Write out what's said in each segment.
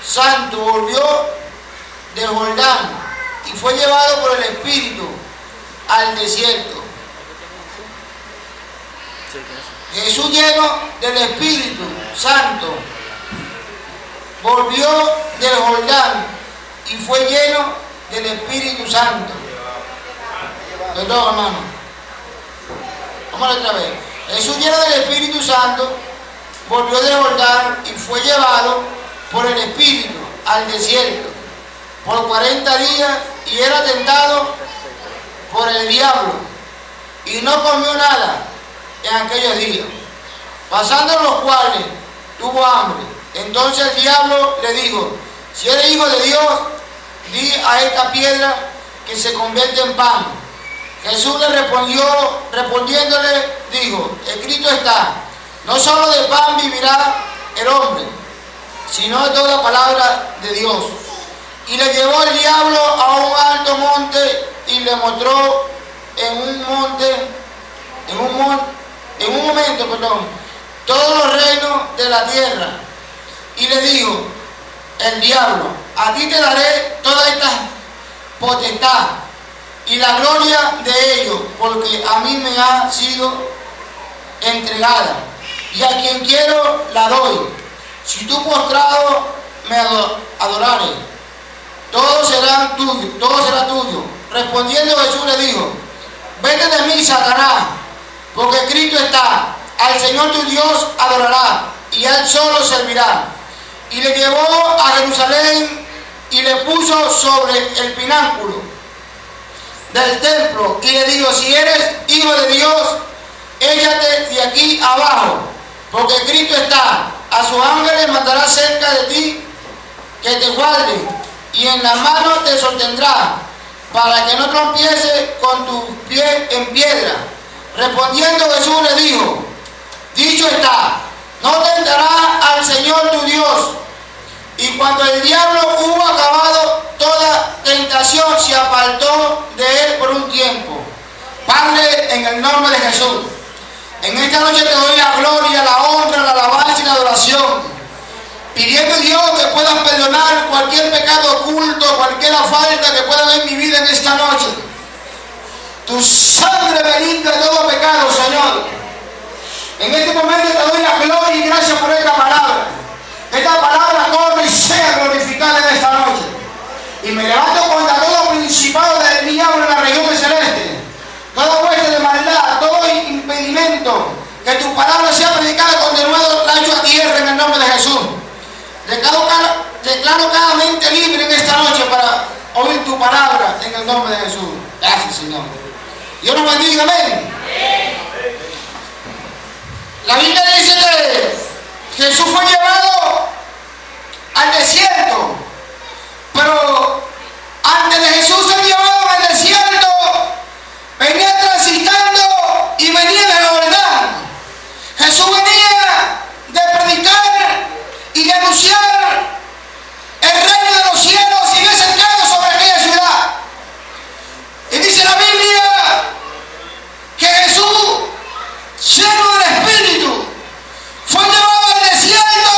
Santo volvió de Jordán y fue llevado por el Espíritu al desierto. Jesús, lleno del Espíritu Santo, volvió del Jordán y fue lleno del Espíritu Santo. Perdón, hermano. Vamos otra vez. Jesús, lleno del Espíritu Santo, volvió del Jordán y fue llevado por el Espíritu al desierto por 40 días y era tentado por el diablo y no comió nada en aquellos días, pasando los cuales tuvo hambre. Entonces el diablo le dijo: si eres hijo de Dios, di a esta piedra que se convierta en pan. Jesús le respondiéndole dijo: escrito está, no solo de pan vivirá el hombre, sino de toda palabra de Dios. Y le llevó el diablo a un alto monte y le mostró en un momento, todos los reinos de la tierra. Y le dijo el diablo: a ti te daré toda esta potestad y la gloria de ellos, porque a mí me ha sido entregada, y a quien quiero la doy. Si tú postrado me adorares, todo será tuyo. Respondiendo Jesús le dijo: vete de mí, Satanás, porque escrito está, al Señor tu Dios adorará, y a Él solo servirá. Y le llevó a Jerusalén y le puso sobre el pináculo del templo, y le dijo: si eres hijo de Dios, échate de aquí abajo, porque escrito está, a sus ángeles mandará cerca de ti que te guarden, y en la mano te sostendrá, para que no trompieces con tus pies en piedra. Respondiendo Jesús le dijo: dicho está, no tentarás al Señor tu Dios. Y cuando el diablo hubo acabado toda tentación, se apartó de él por un tiempo. Padre, en el nombre de Jesús, en esta noche te doy la gloria, la honra, la alabanza y la adoración, pidiendo, Dios, que puedas perdonar cualquier pecado oculto, cualquier falta que pueda haber en mi vida en esta noche. Tu sangre me limpia de todo pecado, Señor. En este momento te doy la gloria y gracias por esta palabra. Esta palabra corre y sea glorificada en esta noche. Y me levanto contra todo principado del diablo en la región celeste, toda hueste de maldad, todo impedimento, que tu palabra sea predicada con denuedo rayo a tierra en el nombre de Jesús. Declaro cada mente libre en esta noche para oír tu palabra en el nombre de Jesús. Gracias, Señor. Dios nos bendiga, amén. La Biblia dice que Jesús fue llevado al desierto, pero antes de Jesús ser llevado al desierto, venía transitando y venía de Jordán. Jesús venía de predicar y de anunciar el reino de los cielos y de cercano sobre aquella ciudad. Y dice la Biblia que Jesús, lleno del Espíritu, fue llevado al desierto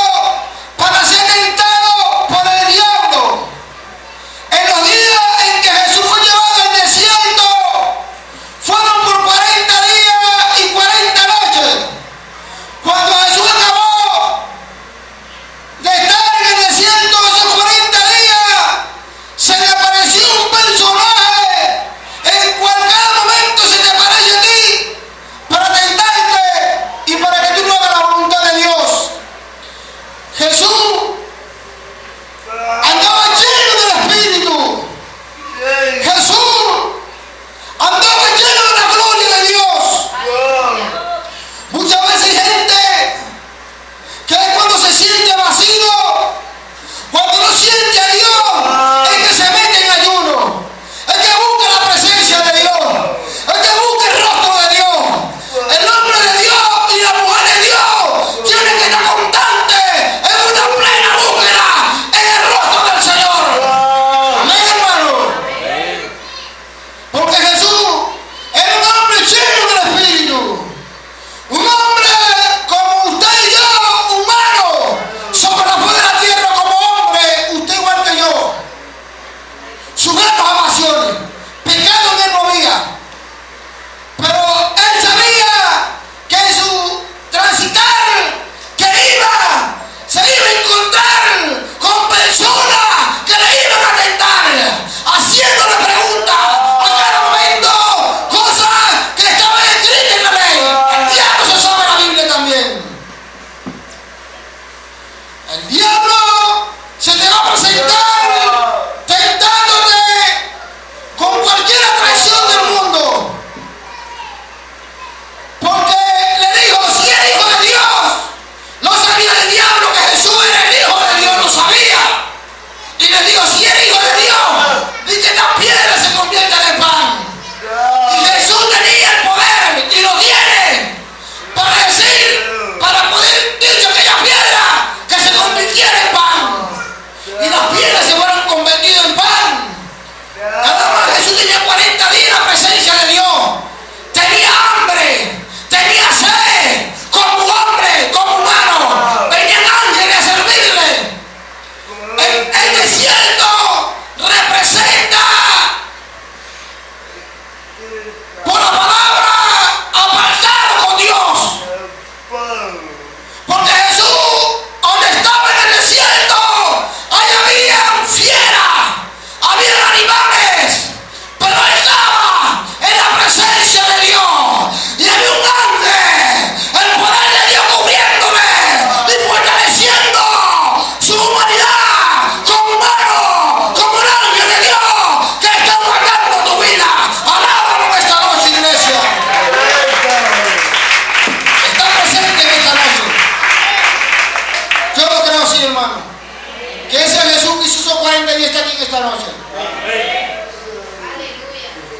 Que ese Jesús que hizo 40 días está aquí en esta noche.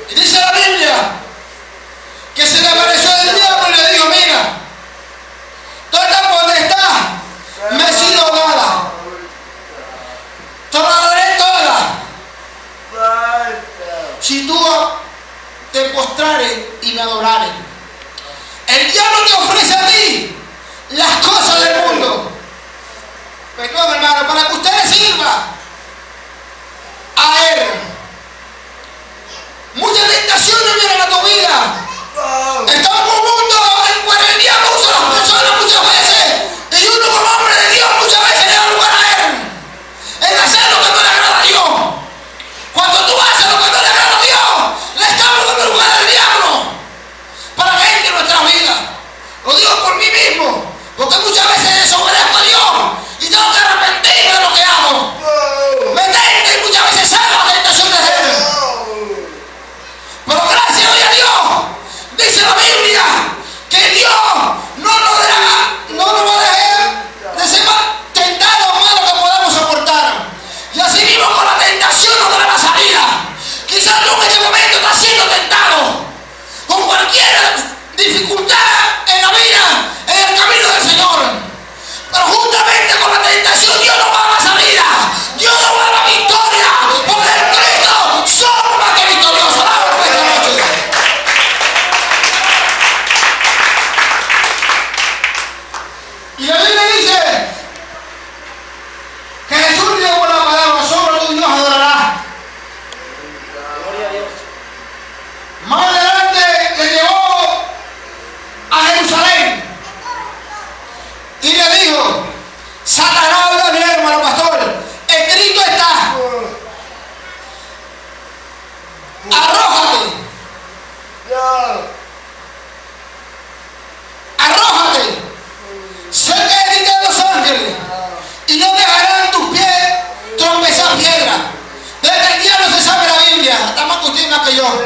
Y dice la Biblia que se le apareció el diablo y le dijo: mira, toda esta potestad me ha sido dada, te la daré toda si tú te postrares y me adorares. El diablo te ofrece a ti las cosas del mundo, perdón hermano, para que usted le sirva a él. Muchas tentaciones vienen a tu vida. Estamos en un mundo en el cual el diablo usa a las personas muchas veces, y uno como hombre de Dios muchas veces le da lugar a él en hacer lo que no le agrada a Dios. Cuando tú haces lo que no le agrada a Dios, le estamos dando lugar al diablo para que entre en nuestra vida. Lo digo por mí mismo, porque muchas veces desobedezco a Dios y tengo que arrepentirme de lo que hago. Me tento y muchas veces salgo a la tentación de él. Pero gracias doy a Dios. Dice la Biblia que Dios no nos va a dejar de ser más tentados más de lo que podamos soportar. Y así mismo con la tentación no dará la salida. Quizás tú en este momento estás siendo tentado con cualquier dificultad en la vida, en el camino del Señor. Pero juntamente con la tentación Dios nos va a dar la salida. Dios nos va a dar la victoria. Porque en Cristo somos más que victoriosos. Alabamos esta noche. Y la Biblia dice que Jesús dijo por la palabra: sobre tu Dios adorarás. Gloria a Dios. Más adelante le llevó a Jerusalén y le dijo: Satanás, oiga bien hermano pastor, escrito está, arrójate, arrójate cerca de los ángeles y no dejarán tus pies tropezar piedra. Desde el diablo se sabe la Biblia, está más que usted más que yo.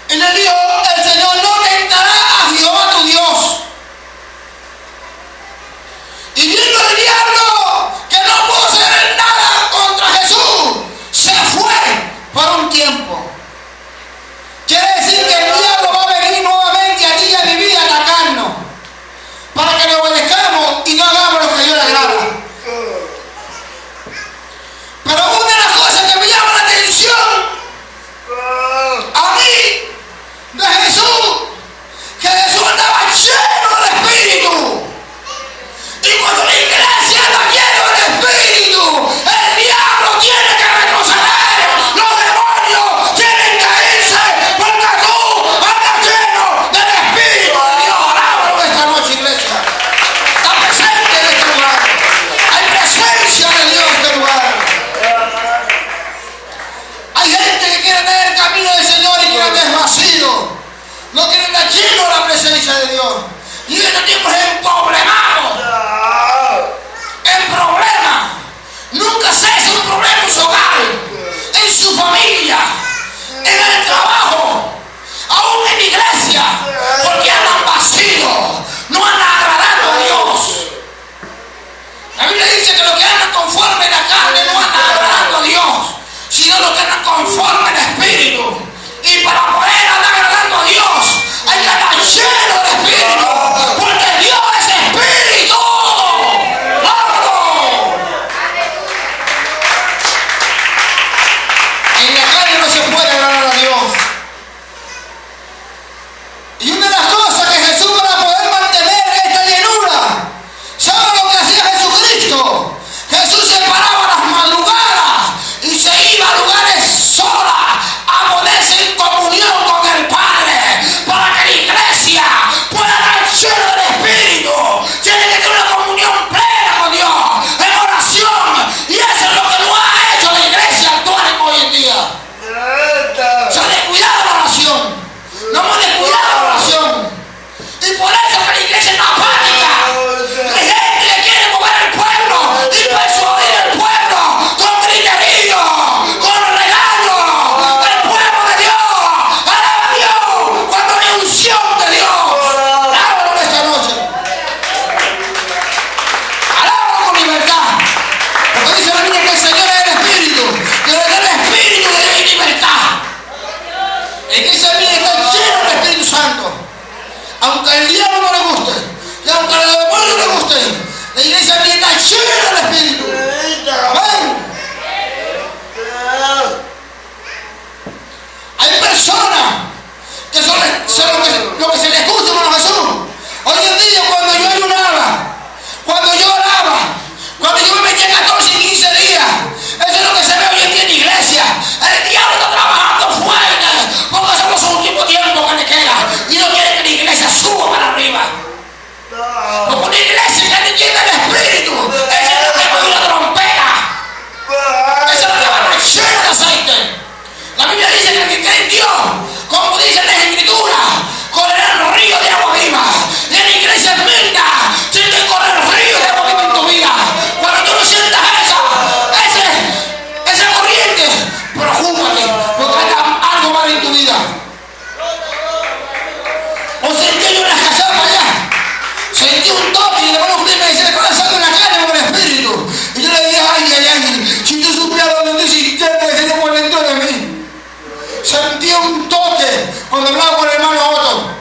Y le dijo el Señor: no tentará a Jehová tu Dios. Y viendo el diablo que no pudo hacer nada contra Jesús, se fue por un tiempo. Quiere decir que el diablo va a venir nuevamente a ti y a mi vida a atacarnos, para que le obedezcamos y no hagamos lo que a Dios le agrada. Pero una de las cosas que me llama la atención a mí de Jesús, que Jesús andaba lleno del Espíritu. Y cuando la iglesia está llena del Espíritu, el diablo tiene que retroceder, los demonios tienen que irse, porque tú andas lleno del Espíritu de Dios. Alábalo esta noche, iglesia. Está presente en este lugar. Hay presencia de Dios en este lugar. Hay gente que quiere tener el camino del Señor y quiere estar vacío. No quiere estar lleno de la presencia de Dios. Y en este tiempo es emproblemado. El problema nunca cesa, un problema en su hogar, en su familia, en el trabajo, aún en la iglesia, porque andan vacíos, no andan agradando a Dios. La Biblia dice que los que andan conforme en la carne no andan agradando a Dios, sino los que andan conforme en el Espíritu. Y para poder andar agradando a Dios hay que estar lleno del Espíritu, porque Dios es Espíritu. ¡Vámonos! En la carne no se puede agradar a Dios. Y una de las cosas que Jesús, para poder mantener esta llenura, ¿sabe lo que hacía Jesucristo? Jesús se paraba a las madrugadas y se iba a lugares solas a ponerse en comunión con el Padre, para que la iglesia pueda estar aunque al diablo no le guste, y aunque a los demonios no le guste, la iglesia mía está llena del Espíritu. Amén. Hay personas que son lo que se les gusta, hermano Jesús. Hoy en día, cuando yo ayunaba, cuando yo oraba, cuando yo me metía 14 y 15 días, eso es lo que se ve hoy en día en la iglesia. El diablo está trabajando fuerte, porque somos un último tiempo que le queda y no quiere que la iglesia suba para arriba. Porque una iglesia que te llena el Espíritu, esa es la que va a una trompeta, esa es la que va a estar llena de aceite. La Biblia dice que el que cree en Dios, como dice en la Escritura, correrá el río de agua viva. Y en la iglesia Esmirna tiene que correr el río de agua viva en tu vida. Cuando tú no sientas esa corriente, preocúpate, porque hay algo mal en tu vida. O sentí yo una escasapa allá, sentí un toque y después usted me dice, le está pasando en la carne con el Espíritu. Y yo le dije, ay, si tú supieras lo que tú sintiste, que se te pone dentro de mí. Sentí un toque cuando hablaba con el hermano Otto.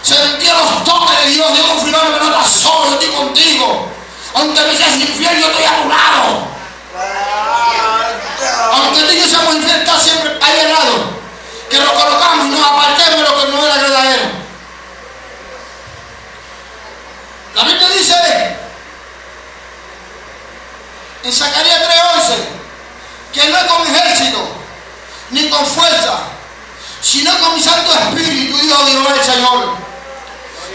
Sentía los toques de Dios. Dios confirmando que no estás solo, yo estoy contigo. Aunque me seas infiel, yo estoy a tu lado. Aunque tú y yo seamos infieles, está siempre ahí al lado. Que lo colocamos y nos apartemos de lo que no era verdadero. La Biblia dice en Zacarías 3:11 que no es con ejército ni con fuerza, sino con mi Santo Espíritu, dijo Jehová el Señor.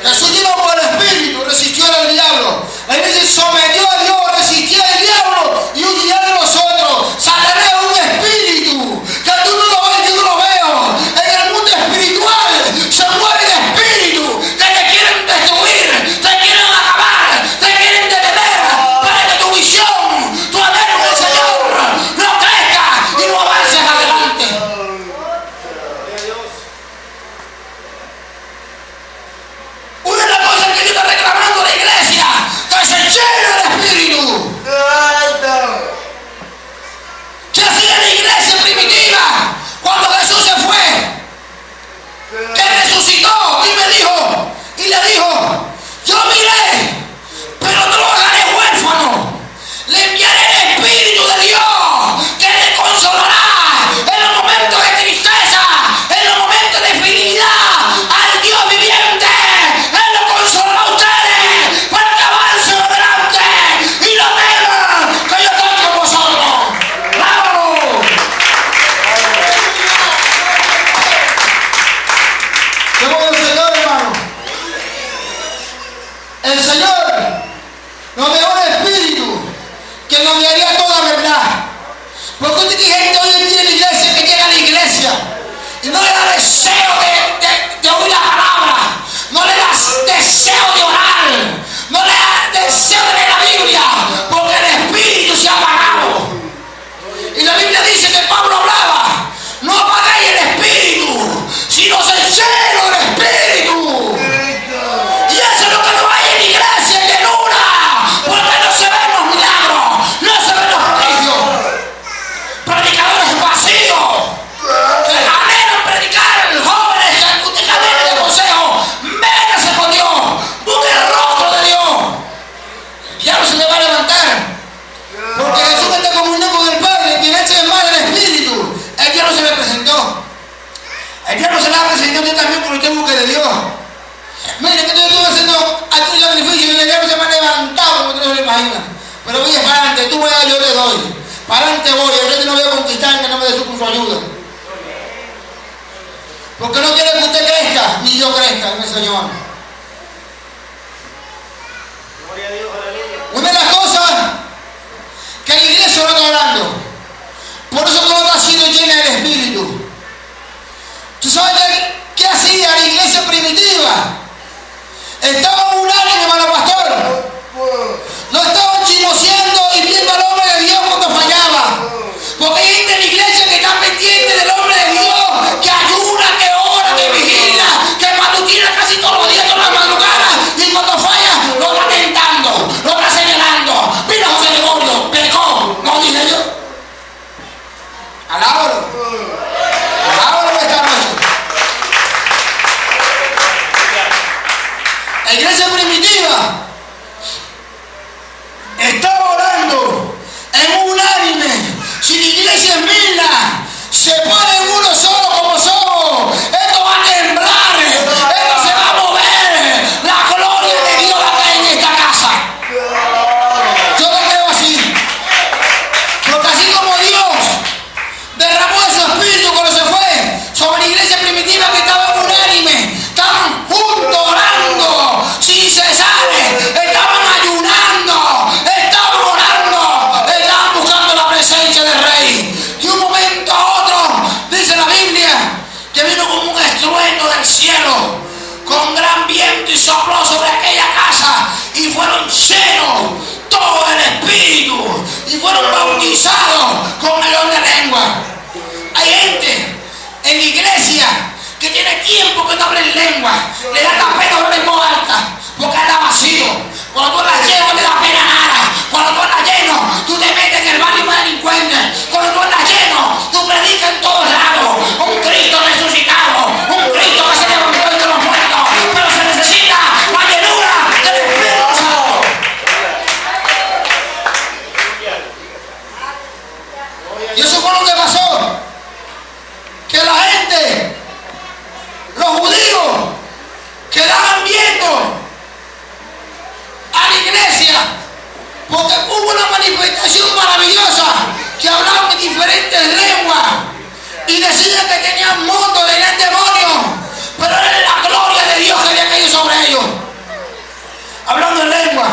Jesús lleno por el Espíritu resistió al diablo. Él dice, sometió a Dios, resistió al diablo y huyó de nosotros. Satanás es un espíritu que tú no lo ves, yo no lo veo. En el mundo espiritual se mueve el espíritu que te quieren destruir, te quieren acabar, te quieren detener para que tu visión, tu anhelo del Señor no crezca y no avances adelante. Una de las cosas que Dios está reclamando a la iglesia, que se llene del Espíritu. ¿Qué hacía la iglesia primitiva cuando Jesús se fue? Que resucitó y le dijo, yo miré, pero no lo haré huérfano. Le enviaré el Espíritu de Dios, que le consolará en los momentos de tristeza, en los momentos de debilidad. Al Dios viviente, Él lo consolará a ustedes para que avancen adelante y no teman que yo estoy con vosotros. ¡Bravo! Como el Señor, hermano. El Señor nos dejó el Espíritu que nos guiaría toda verdad. Porque usted tiene gente hoy en día en la iglesia que llega a la iglesia y no le da deseo de oír la palabra, no le da deseo de orar, no le da deseo de leer la Biblia, porque el Espíritu se ha apagado. Y la Biblia dice que Pablo hablaba, no apagáis el Espíritu, sino se lleno del Espíritu. Y eso es lo que no hay en la iglesia, que nula, porque no se ven los milagros, no se ven los prodigios. Predicadores vacíos que anhelan predicar, jóvenes que usted anhela de consejo, métase con Dios, busque el rostro de Dios. El diablo se le va a levantar, porque Jesús está comunión con el Padre, quien echa en mal el Espíritu. El diablo se le presentó. El diablo se le ha presentado a usted también por usted busque de Dios. Mire que yo estuve haciendo aquí un sacrificio y el diablo se me ha levantado como usted no se lo imagina. Pero oye, para adelante, tú me das, yo te doy. Para adelante voy, el rey no voy a conquistar que no me dé su ayuda. Porque no quiere que usted crezca, ni yo crezca en el Señor. Una de las cosas que la iglesia no está hablando, por eso no está siendo llena del Espíritu. ¿Tú sabes qué hacía la iglesia primitiva? Estaba unánime, hermano pastor. No estaban chismoseando y viendo al hombre de Dios cuando fallaba. Porque hay gente en la iglesia que está pendiente del hombre de Dios, que ayuna, que ora, que vigila, que matutina casi todos los días, todas las madrugadas, y cuando falla lo está tentando, lo está señalando. Mira José Gregorio, pecó, no dije yo. Alábalo. Alábalo esta noche. iglesia Esmirna se ponen uno solo como somos, esto va a temblar, esto se va a mover, la gloria de Dios va a caer en esta casa. Yo lo creo así, porque así como Dios derramó de su espíritu cuando se fue sobre la iglesia primitiva, que estaban unánime, estaban juntos orando sin cesar, estaban ayunando, estaban orando, estaban buscando la presencia del Rey. Y un momento a otro, dice la Biblia, que vino como un estruendo del cielo, con gran viento, y sopló sobre aquella casa, y fueron llenos todo el Espíritu, y fueron bautizados con el don de lengua. Hay gente en la iglesia que tiene tiempo que no habla en lengua, le da la pena hablar en voz alta, porque anda vacío. Cuando tú andas lleno, no te da pena nada. Cuando tú andas lleno, tú te metes en el barrio más delincuente. Cuando tú andas lleno, tú predicas en todos lados un Cristo resucitado, un Cristo que se levantó entre los muertos, pero se necesita la llenura del Espíritu Santo. Y eso fue lo que pasó, que la gente, los judíos, quedaban viendo a la iglesia, porque hubo una manifestación maravillosa, que hablaban en diferentes lenguas y decían que tenían montos, tenían demonios, pero era la gloria de Dios que había caído sobre ellos, hablando en lengua.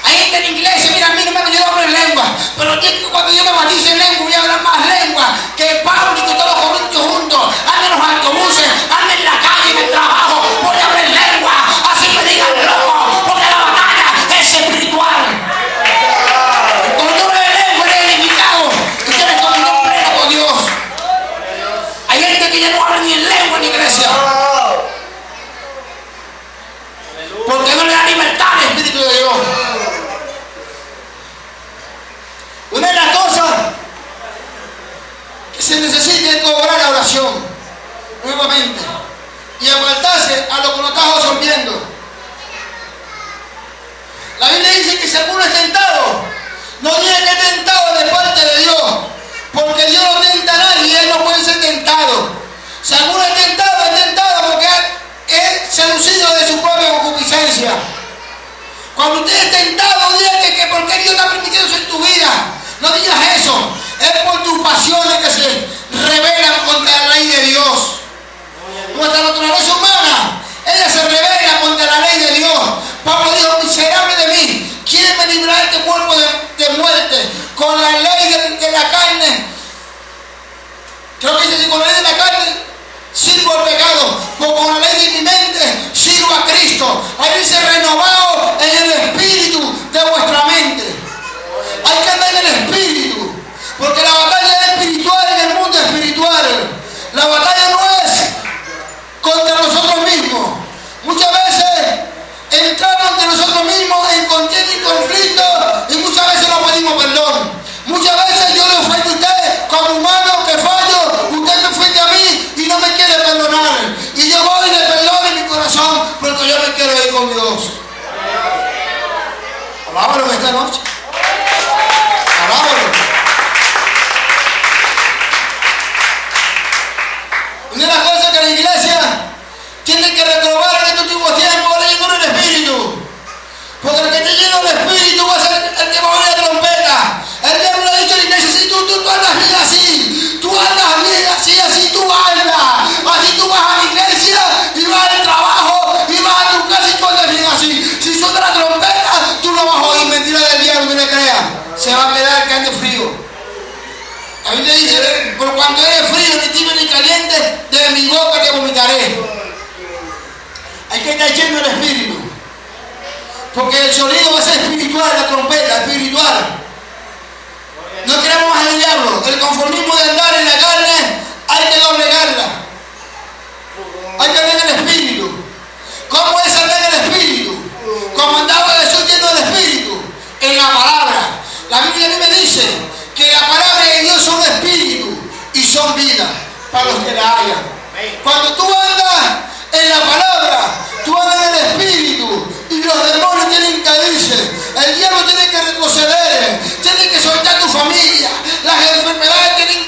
Hay gente en la iglesia, mira, a mí hermano, yo no hablo en lengua, pero cuando yo me bautice en lengua voy a hablar más lengua que Pablo y que todos los corintios juntos. Anden en los autobuses, anden en la calle, en el trabajo, voy a hablar en lengua, así me digan loco, porque la batalla es espiritual. Cuando tú hablas en lengua eres edificado y tienes comunión plena con Dios. Hay gente que ya no habla ni en lengua en la iglesia, porque no le da libertad al Espíritu de Dios. Una de las cosas que se necesita es cobrar la oración nuevamente y apartarse a lo que nos está absorbiendo. La Biblia dice que si alguno es tentado, no diga que es tentado de parte de Dios, porque Dios no tenta a nadie y él no puede ser tentado. Si alguno es tentado porque es seducido de su propia concupiscencia. Cuando usted es tentado, diga que porque Dios está permitiendo eso en tu vida. No digas eso, es por tus pasiones que se rebelan contra la ley de Dios. Nuestra naturaleza humana, ella se revela contra la ley de Dios. Pablo dijo, miserable de mí, ¿quién me librará de este cuerpo de muerte? Con la ley de la carne, creo que dice que con la ley de la carne sirvo al pecado, porque con la ley de mi mente sirvo a Cristo. Ahí dice renovado en el espíritu de vuestra mente. Hay que andar en el espíritu, porque la batalla es espiritual en el mundo espiritual. La batalla no es contra nosotros mismos. Muchas veces entramos entre nosotros mismos en contienda y conflicto, y muchas veces no pedimos perdón. Muchas veces yo le ofendo a usted como humano que fallo, usted me ofende a mí y no me quiere perdonar. Y yo voy y le perdono en mi corazón porque yo me quiero ir con Dios. Alábalo esta noche. Alábalo. Una de las cosas que la iglesia tiene que reprobar en estos últimos tiempos es la llenura del Espíritu. Porque el que esté lleno del Espíritu va a ser el que va a oír la trompeta. El diablo le ha dicho a la iglesia, si tú andas bien así, tú andas bien así, así tú andas. Así tú vas a la iglesia y vas al trabajo y vas a tu casa y tú andas bien así. Si suena la trompeta, tú no vas a oír. Mentira del diablo, no le creas. Se va a quedar que ande frío. La Biblia dice, por cuando eres frío, ni tibio ni caliente, de mi boca te vomitaré. Hay que estar lleno del Espíritu, porque el sonido va a ser espiritual, la trompeta espiritual. No queremos más el diablo. El conformismo de andar en la carne hay que doblegarla. Hay que andar en el Espíritu. ¿Cómo es andar en el Espíritu? Como andaba Jesús lleno del Espíritu, en la palabra. La Biblia a mí me dice que la palabra de Dios son espíritu y son vida para los que la hayan. Cuando tú andas en la palabra, tú andas en el Espíritu y los demonios tienen que irse. El diablo tiene que retroceder, tiene que soltar tu familia, las enfermedades tienen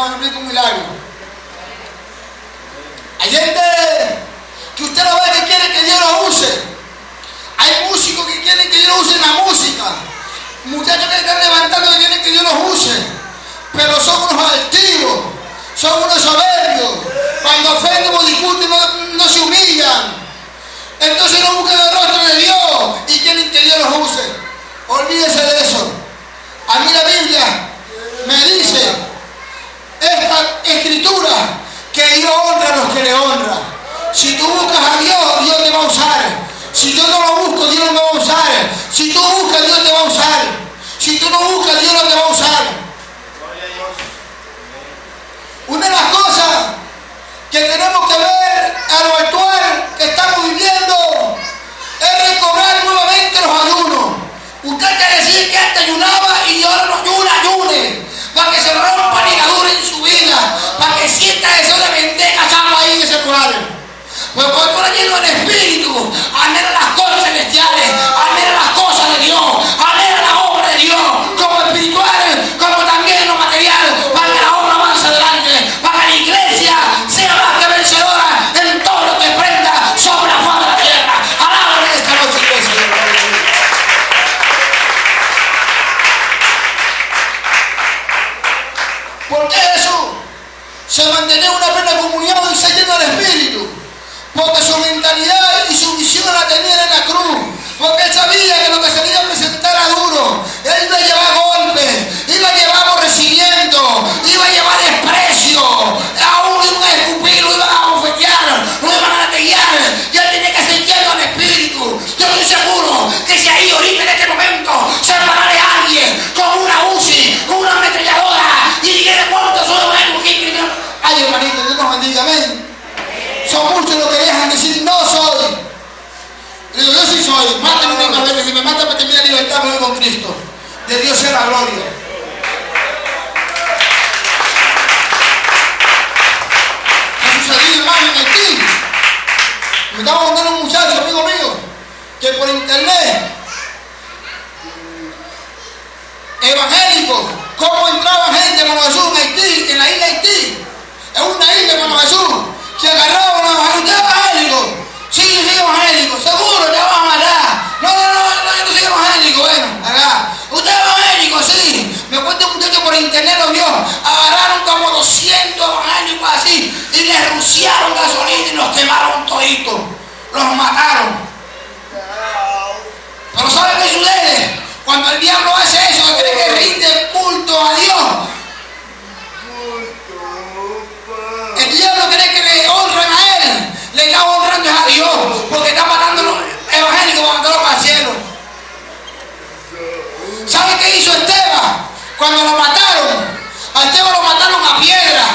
vamos a cumplir un milagro. Hay gente que usted lo ve que quiere que Dios lo use. Hay músicos que quieren que Dios lo use en la música. Muchachos que están levantando que quieren que Dios los use. Pero son unos altivos, son unos soberbios. Cuando ofenden o discuten no se humillan. Entonces no buscan el rostro de Dios y quieren que Dios los use. Olvídese de eso. A mí la Biblia me dice esta escritura que Dios honra a los que le honran. Si tú buscas a Dios, Dios te va a usar. Si yo no lo busco, Dios no me va a usar. Si tú buscas, Dios te va a usar. Si tú no buscas, Dios no te va a usar. Una de las cosas que tenemos que ver a lo actual que estamos viviendo es recobrar nuevamente los ayunos. Usted quiere decir que antes ayunaba y ahora no ayune, para que se rompa ligadura en su vida, para que sienta eso de vender cachapa ahí en ese lugar. Pues cuando tú lleno del Espíritu, anhela las cosas celestiales, anhela las cosas de Dios, anhela la obra de Dios, como espiritual, como también en lo material, para que la obra avance adelante, para que la iglesia sea más que vencedora en todo lo que prenda sobre la faz de la tierra. Alábale esta noche, iglesia. ¿Por qué Jesús se mantenía una plena comunión y se llena del Espíritu? Porque su mentalidad y su visión la tenía en la cruz. Porque él sabía que lo que se le iba a presentar era duro. Él iba a llevar golpes, iba a llevar aborrecimiento, iba a llevar desprecio. Aún iban a escupir, lo iban a bofetear, lo iban a latear. Y él tenía que ser lleno del Espíritu. Yo estoy seguro que si ahí ahorita en este momento se parara alguien con una UCI, con una ametralladora y dijera cuántos son los que... Ay, hermanito, Dios nos bendiga, amén. Son muchos los que dejan decir no soy. Y digo, yo sí soy. Mátame una vez. Si me matan para que mi libertad me voy con Cristo. De Dios sea la gloria. ¿Qué sucedió, hermano, en Haití? Me estaba contando un muchacho, amigo mío, que por internet, evangélico, cómo entraba gente, hermano Jesús, en Haití, en la isla de Haití. Es una isla, hermano Jesús, que agarraban a los ¿usted es evangélico? Sí, yo soy evangélico. Seguro, te vas a matar. No, yo no soy evangélico. Bueno, acá. ¿Usted es evangélico? Sí. Me cuenta un muchacho por internet, lo vio. Agarraron como 200 evangélicos así y les rociaron gasolina y los quemaron toditos. Los mataron. Pero ¿sabe qué sucede? Cuando el diablo hace eso, que cree que rinde culto a Dios, el diablo cree que le honran a él, le está honrando a Dios, porque está matando a los evangélicos para mandarlos para el cielo. ¿Sabe qué hizo Esteban? Cuando lo mataron, a Esteban lo mataron a piedra.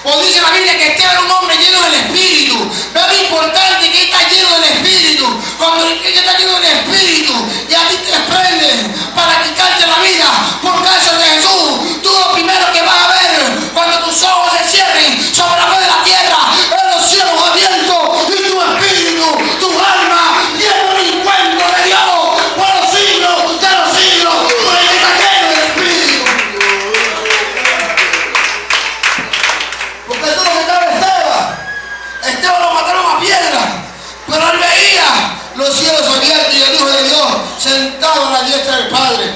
Pues dice la Biblia que Esteban era un hombre lleno del Espíritu. No es lo importante que está lleno del Espíritu. Cuando el que está lleno del Espíritu y a ti te desprende para quitarte la vida por causa de Jesús, tú lo primero que vas a ver cuando tus ojos se cierren sobre la faz de la tierra es los cielos abiertos y tu espíritu, tu alma lleno del encuentro de Dios por los siglos de los siglos, por el que está lleno del Espíritu. Porque eso es lo que estaba Esteban. Esteban lo mataron a piedra, pero él veía los cielos abiertos y el Hijo de Dios sentado a la diestra del Padre.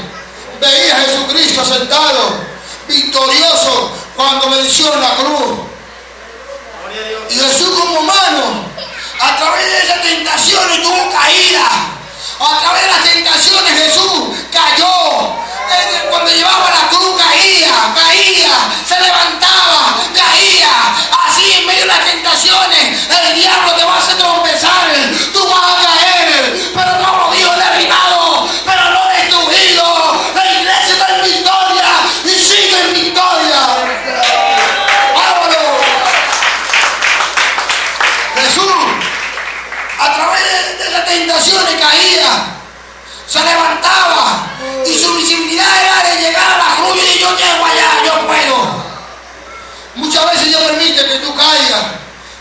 Veía a Jesucristo sentado, victorioso, cuando venció en la cruz. Y Jesús como humano, a través de esas tentaciones tuvo caída. A través de las tentaciones Jesús cayó. Cuando llevaba la cruz caía, se levantaba, caía. Así en medio de las tentaciones el diablo te va a hacer tropezar. Tú vas a caer, pero no lo dijo derribado, pero no destruido. La iglesia está en victoria y sigue en victoria. ¡Vámonos! Jesús, a través de las tentaciones caía, se levantaba y su visibilidad era de llegar a la cruz y yo llego allá, yo puedo. Muchas veces Dios permite que tú caigas,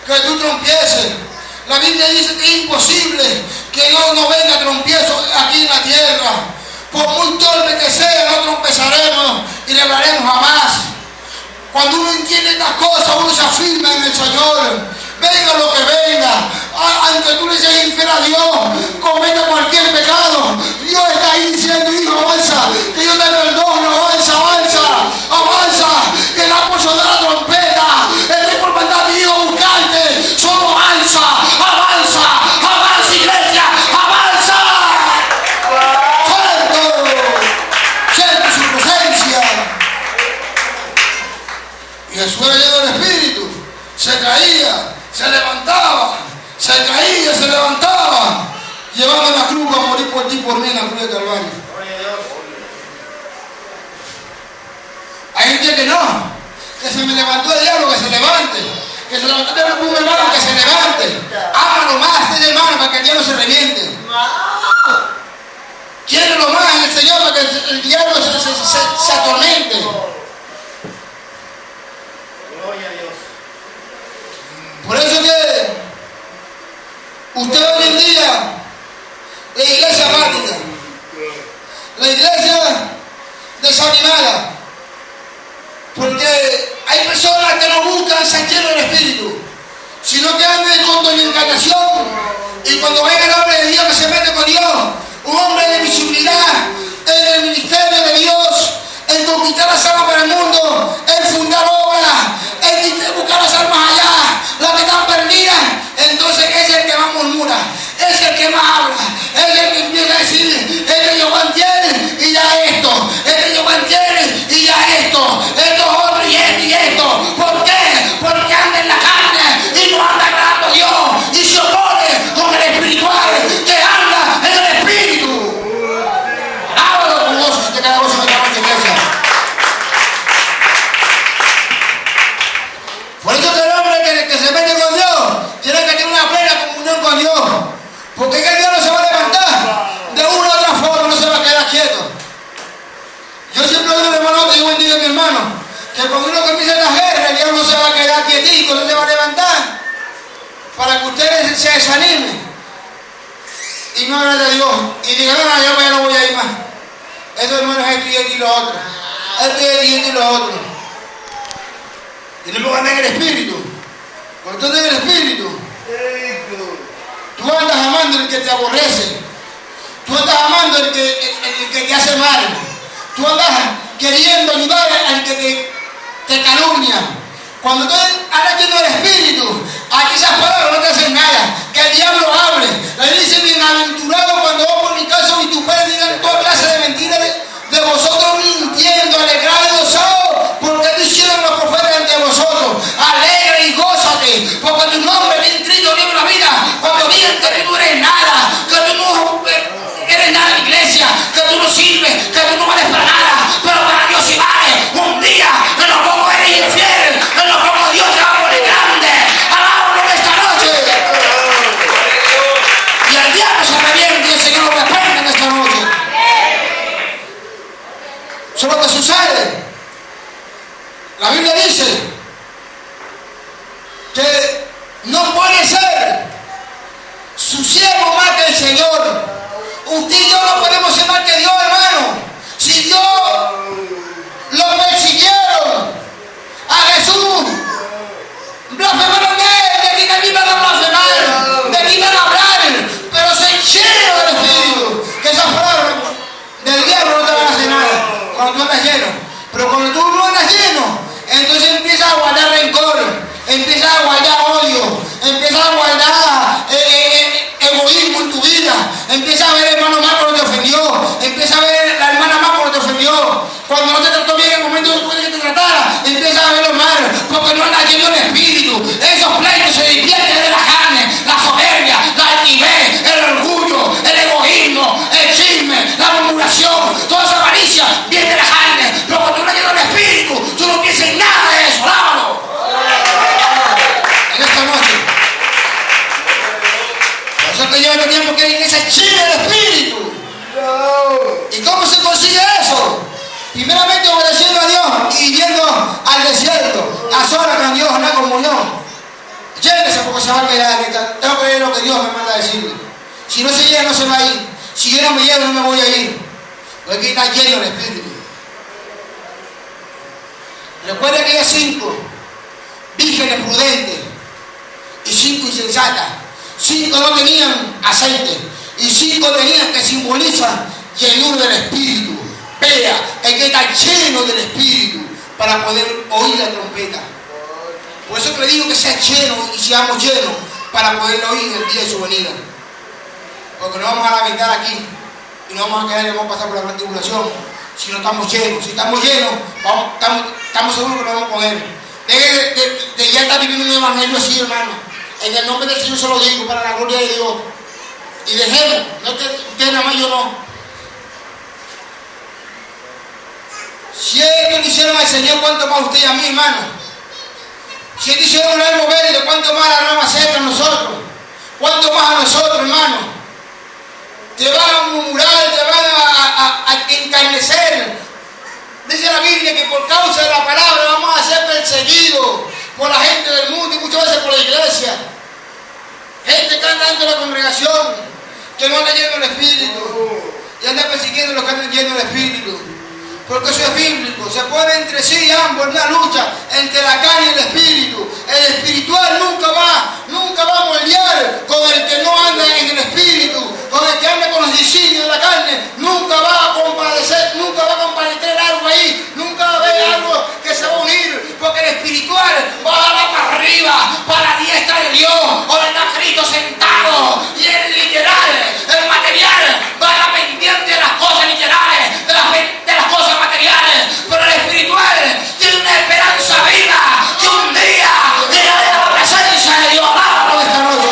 que tú trompieces. La Biblia dice que es imposible que Dios no venga a trompiezo aquí en la tierra. Por muy torpe que sea, no trompezaremos y le hablaremos jamás. Cuando uno entiende estas cosas, uno se afirma en el Señor. Venga lo que venga, aunque tú le seas infiel a Dios, cometa cualquier pecado, Dios está ahí diciendo, hijo, avanza, que yo te perdono, avanza, avanza, avanza, que el apóstol de la trompeta, el rey por mandar a mi hijo a buscarte, solo avanza, avanza, avanza, iglesia, avanza. Siento su presencia. Y Jesús era lleno del Espíritu, se caía, se levantaba, se caía, se levantaba, llevando la cruz a morir por ti, por mí en la cruz de Calvario. Hay gente que no, que se me levantó el diablo, que se levante, que se levantó el diablo, hermano, que se levante. Ámalo más, este hermano, para que el diablo se reviente. Quiere lo más en el Señor para que el diablo se atormente. Por eso que usted hoy en día, la iglesia apática, la iglesia desanimada, porque hay personas que no buscan ser llenos del Espíritu, sino que andan con doña encarnación, y cuando venga el hombre de Dios que se mete con Dios, un hombre de visibilidad en el ministerio de Dios, en conquistar las almas para el mundo, en fundar obras, en buscar las almas allá, las que están perdidas, entonces es el que más murmura, es el que más habla, es el que empieza a decir, es que yo mantiene y ya esto, es que yo mantiene y ya esto otro y esto. ¿Por qué? Porque anda en la carne y no anda agradando a Dios y se opone con el espiritual que anda en el Espíritu. Háblalo con gozo, si te queda gozo en esta noche, iglesia. Por eso que el hombre que se mete con Dios tiene que tener una plena comunión con Dios, porque es que Dios no se va a levantar de una u otra forma, no se va a quedar quieto. Yo siempre digo, hermano, y bendiga a mi hermano, que cuando uno comienza las guerras, Dios no se va a quedar quietico, no se va a levantar para que ustedes se desanimen y no hablen de Dios y digan, no, yo no voy a ir más. Estos hermanos es esto y lo otro, esto y lo otro. Y no andas en el Espíritu. Cuando tú andas en el Espíritu, tú andas amando el que te aborrece, tú andas amando el que te hace mal, tú andas queriendo ayudar al que te calumnia. Cuando tú andas lleno del Espíritu, aquí esas palabras no te hacen nada, que el diablo hable. Le dice, bienaventurado cuando vos por mi caso y tu padre digan toda clase de mentiras de vosotros mintiendo, alegrado y gozado, porque te hicieron los profetas ante vosotros. Alegre y gózate, porque tu nombre es inscrito en el libro de la vida. Cuando digan que tú no eres nada, que tú no eres nada en la iglesia, que tú no sirves, que tú no vales para nada, pero para Dios sí vale. Un día en lo poco eres infiel, en lo poco Dios te va a poner grande. Alábalo esta noche. Y el diablo se reviente y el Señor lo reprende en esta noche. Eso es lo que sucede. La Biblia dice que no puede ser su siervo más que el Señor. Usted y yo no podemos ser más que Dios, hermano. Si Dios lo persiguieron a Jesús, blasfemaron de él, de quién iban a blasfemar, de quién iban a hablar, pero se lleno del Espíritu. Que esas palabras del diablo no te van a hacer nada cuando tú andas lleno. Pero cuando tú no andas lleno, entonces empiezas a guardar rencor, empiezas a guardar odio, empiezas a guardar egoísmo en tu vida, empiezas a ver el hermano más cuando te ofendió, empiezas a ver la hermana más cuando te ofendió, cuando no te trató bien en el momento después de que te tratara, empiezas a verlo mal, porque no andas lleno del Espíritu. Esos pleitos se despierten de la carne, la soberbia, la altivez, el orgullo, el egoísmo, el chisme, la murmuración, toda esa avaricia viene de la carne, pero cuando tú no lleno del Espíritu, tú no piensas en nada de eso. Lábalo en esta noche. Por eso que yo no tiempo que en ese chile del Espíritu. ¿Y cómo se consigue eso? Primeramente obedeciendo a Dios y yendo al desierto, a solas con Dios, en la comunión. Llévese porque se va a quedar. Tengo que leer lo que Dios me manda a decirle. Si no se llega, no se va a ir. Si yo no me llevo, no me voy a ir. Porque está lleno del Espíritu. Recuerda que hay 5 vírgenes prudentes y 5 insensatas. 5 no tenían aceite y 5 tenían, que simbolizan llenura del Espíritu. Vea, hay que estar lleno del Espíritu para poder oír la trompeta. Por eso que le digo que sea lleno y seamos llenos para poder oír el día de su venida. Porque no vamos a lamentar aquí y no vamos a quedar y vamos a pasar por la gran tribulación si no estamos llenos. Si estamos llenos, estamos seguros que nos vamos con Él. Deje de ya estar viviendo un evangelio así, hermano. En el nombre del Señor se lo digo, para la gloria de Dios. Y dejemos, no usted nada más, yo no. Si ellos hicieron al Señor, ¿cuánto más usted y a mí, hermano? Si ellos hicieron el árbol verde, ¿cuánto más la rama seca a nosotros? ¿Cuánto más a nosotros, hermano? Te van a murmurar, te van a encarnecer. Dice la Biblia que por causa de la palabra vamos a ser perseguidos por la gente del mundo y muchas veces por la iglesia. Gente que anda dentro de la congregación, que no anda lleno del Espíritu y anda persiguiendo a los que andan llenos del Espíritu. Porque eso es bíblico. Se pone entre sí ambos en una lucha entre la carne y el espíritu. El espiritual nunca va a moldear con el que no anda en el espíritu, con el que anda con los designios de la carne. Nunca va a compadecer, nunca va a compartir algo ahí, nunca va a haber algo que se va a unir, porque el espiritual va a dar para arriba, para la diestra de Dios, donde está Cristo sentado, y el literal, el material, va a la pendiente de las cosas literales, de las cosas materiales, pero el espiritual tiene una esperanza viva que un día llegará a la presencia de Dios. Alábalo esta noche.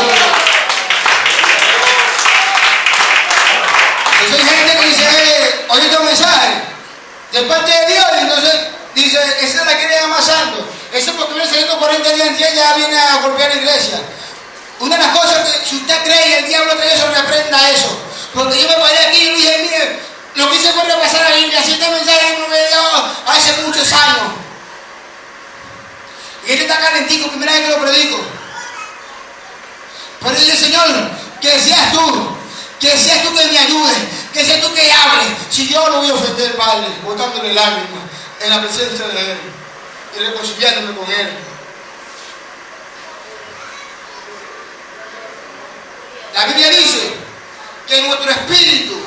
Entonces hay gente que dice, oye un mensaje de parte de Dios, y entonces dice, esa la quiere llamar santo, ese porque viene saliendo 40 días en día ya viene a golpear la iglesia. Una de las cosas que si usted cree y el diablo trae eso, reprenda eso. Porque yo me paré aquí y dije, mire, lo que hice fue repasar la Biblia, si este mensaje no me dio hace muchos años. Y este está calentico, primera vez que lo predico. Pero dije, Señor, que seas tú que me ayudes, que seas tú que hables. Si yo no voy a ofender, Padre, botándole lágrimas en la presencia de Él y reconciliándome con Él. La Biblia dice que nuestro espíritu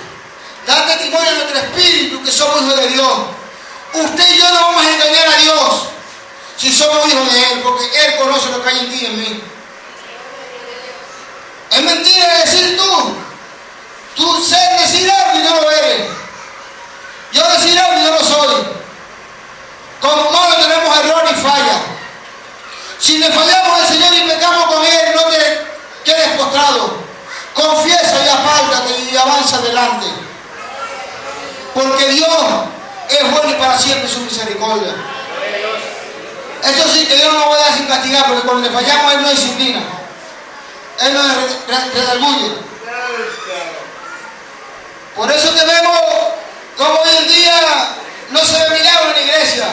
da testimonio a nuestro espíritu que somos hijos de Dios. Usted y yo no vamos a engañar a Dios si somos hijos de Él, porque Él conoce lo que hay en ti y en mí. Es mentira decir tú ser decir algo y no lo eres. Yo decir algo y no lo soy. Como humanos tenemos error y falla. Si le fallamos al Señor y pecamos con Él, no te quedes postrado. Confiesa y apártate y avanza adelante. Porque Dios es bueno y para siempre su misericordia. Eso sí, que Dios no va a dar sin castigar, porque cuando le fallamos Él no disciplina. Él nos redarguye. Por eso que vemos como hoy en día no se ve milagro en la iglesia.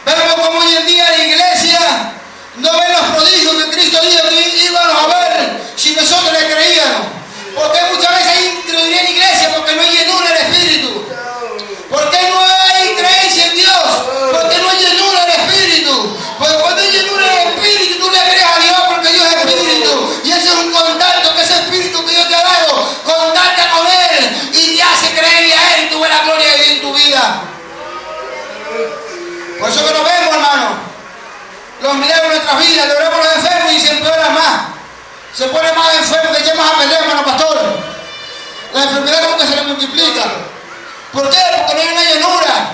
Vemos como hoy en día la iglesia no ve los prodigios que Cristo dijo que íbamos a ver si nosotros le creíamos. Porque muchas veces hay incredulidad en la iglesia porque no hay llenura del Espíritu. Porque no hay creencia en Dios. Porque no hay llenura del Espíritu. Porque cuando hay llenura del Espíritu tú le crees a Dios porque Dios es Espíritu. Y ese es un contacto que ese Espíritu que Dios te ha dado contacta con Él y te hace creerle a Él y tú ves la gloria de Dios en tu vida. Por eso que nos vemos, hermano. Los milagros en nuestras vidas, le oramos a los enfermos y se empeora más. Se pone más enfermo que más a perder, hermano pastor. La enfermedad como que se le multiplica. ¿Por qué? Porque no hay una llenura,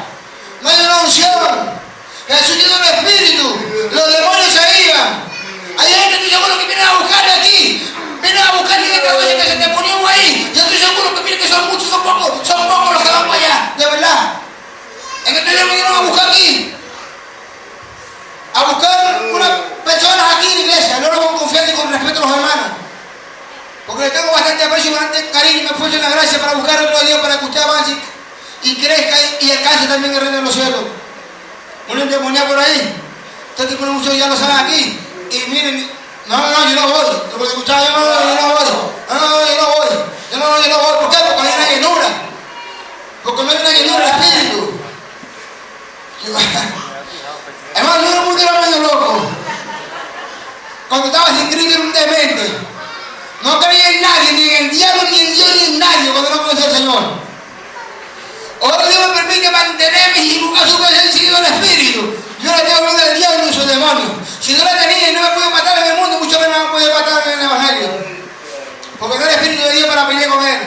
no hay una unción. Jesús tiene un espíritu, los demonios se iban. Hay gente que seguro que vienen a buscarle aquí, vienen a buscar y que se te poníamos ahí. Yo estoy seguro que miren que son muchos, son pocos los que van para allá, de verdad. En este día vinieron a buscar aquí. A buscar unas personas aquí en la iglesia, no lo con confianza y con respeto a los hermanos. Porque le tengo bastante aprecio y bastante cariño y me esfuerzo en la gracia para buscar el reino de Dios, para que usted avance y crezca y alcance también el reino de los cielos. Una endemoniada por ahí. Este tipo de muchos ya lo saben aquí. Y miren, no, yo no voy. Lo que escuchaba, yo no voy. ¿Por qué? Porque no hay una llenura. Porque no hay una llenura del Espíritu. Hermano, yo no era medio loco. Cuando estaba sin Cristo era un demente. No creía en nadie, ni en el diablo, ni en Dios, ni en nadie cuando no conocía al Señor. Ahora Dios me permite mantenerme y nunca supe ser seguido el Espíritu. Yo no tengo miedo del diablo ni sus demonios. Si no la tenía y no me puedo matar en el mundo, mucho menos me puede matar en el Evangelio. Porque no es el Espíritu de Dios para pelear con él.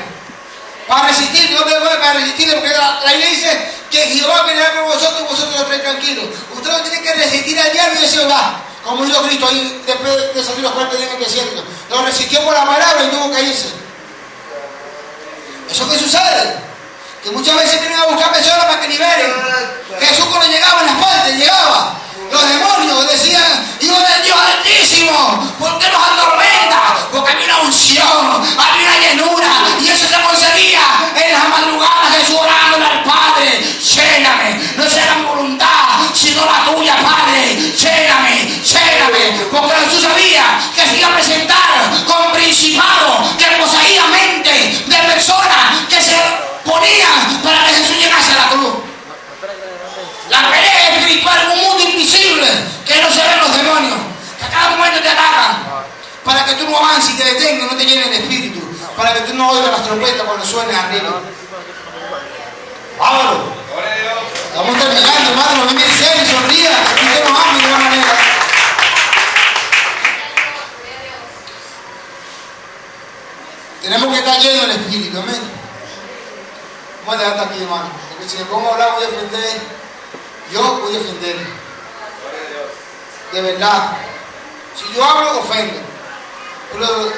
Para resistir, no para resistirle, porque la Biblia dice que Jehová peleará por vosotros y vosotros lo traéis tranquilos. Usted no tiene que resistir al diablo y decir, va, como dijo Cristo ahí después de salir los 40 días en el desierto. Lo resistió por la palabra y tuvo que irse. ¿Eso qué sucede? Que muchas veces vienen a buscar personas para que liberen. Jesús cuando llegaba en las partes, llegaba. Los demonios decían, Hijo del Dios Altísimo, ¿por qué nos atormenta? Porque había una unción, había una llenura, y eso se conseguía en las madrugadas, Jesús orándole al Padre, lléname, no sea mi voluntad, sino la tuya, Padre, lléname, lléname, porque Jesús sabía que se iba a presentar con principados que poseían mente de personas que se ponían para que Jesús llegase a la cruz. La pelea espiritual en un mundo invisible que no se ven los demonios, que a cada momento te atacan para que tú no avances y te detengas, no te llenes de espíritu, para que tú no oigas las trompetas cuando suenen arriba. ¡Vámonos! Estamos terminando, hermano, no me miren serio, sonría, aquí te nos aman de una manera. Tenemos que estar llenos del espíritu, amén. Vamos a dejar hasta aquí, hermano, porque si me pongo a hablar voy a ofender. Yo voy a ofender. De verdad. Si yo hablo, ofendo. Pero